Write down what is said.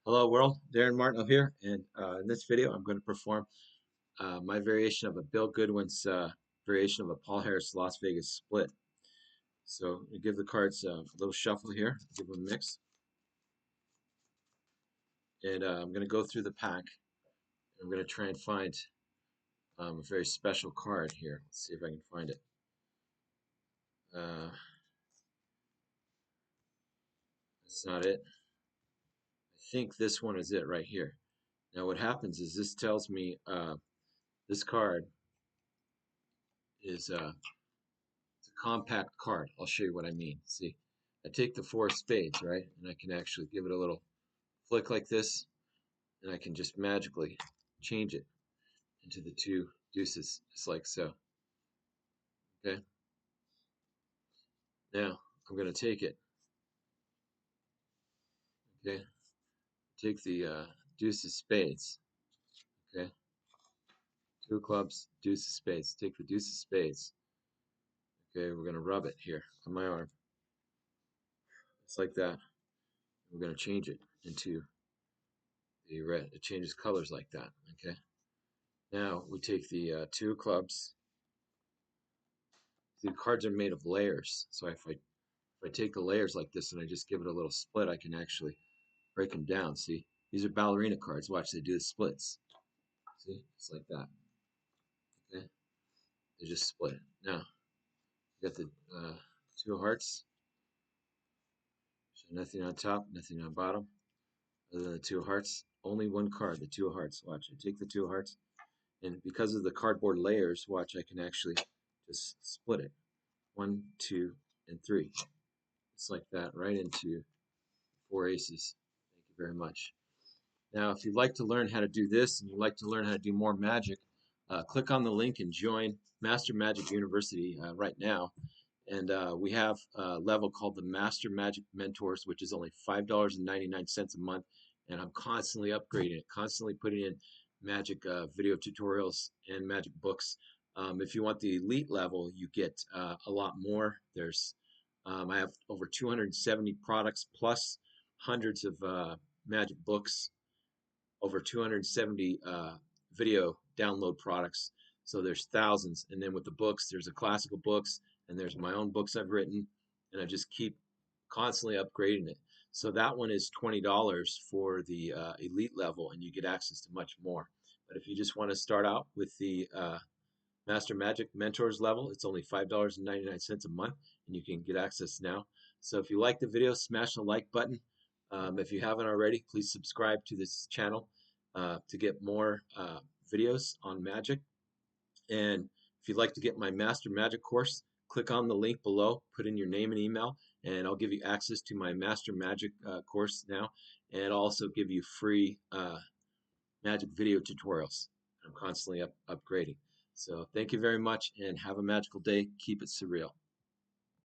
Hello world, Darin Martineau here, and in this video I'm going to perform my variation of a Bill Goodwin's variation of a Paul Harris Las Vegas split. So we give the cards a little shuffle here, give them a mix, and I'm going to go through the pack. And I'm going to try and find a very special card here. Let's see if I can find it. That's not it. I think this one is it right here. Now what happens is this tells me this card is it's a compact card. I'll show you what I mean. See, I take the four of spades, right? And I can actually give it a little flick like this, and I can just magically change it into the two deuces, just like so. Okay? Now, I'm going to take it. Okay? Take the deuce of spades. Okay? Two of clubs, deuce of spades. Take the deuce of spades. Okay, we're going to rub it here on my arm. Just like that. We're going to change it into the red. It changes colors like that. Okay? Now we take the two of clubs. The cards are made of layers, so if I take the layers like this and I just give it a little split, I can actually break them down. See, these are ballerina cards. Watch, they do the splits. See, just like that. Okay, they just split it. Now you got the two of hearts. So nothing on top, nothing on bottom, other than the two of hearts. Only one card, the two of hearts. Watch, I take the two of hearts, and because of the cardboard layers, watch, I can actually just split it. 1, 2, and 3. It's like that, right into four aces. Thank you very much. Now, if you'd like to learn how to do this and you'd like to learn how to do more magic, click on the link and join Master Magic University right now. And we have a level called the Master Magic Mentors, which is only $5.99 a month. And I'm constantly upgrading it, constantly putting in magic video tutorials and magic books. If you want the elite level, you get a lot more. I have over 270 products plus hundreds of magic books, over 270 video download products. So there's thousands. And then with the books, there's the classical books, and there's my own books I've written, and I just keep constantly upgrading it. So that one is $20 for the elite level, and you get access to much more. But if you just want to start out with the Master Magic Mentors level, it's only $5.99 a month, and you can get access now. So if you like the video, smash the like button. If you haven't already, please subscribe to this channel to get more videos on magic. And if you'd like to get my Master Magic course, click on the link below, put in your name and email, and I'll give you access to my Master Magic course now. And I'll also give you free magic video tutorials. I'm constantly upgrading. So thank you very much and have a magical day. Keep it surreal.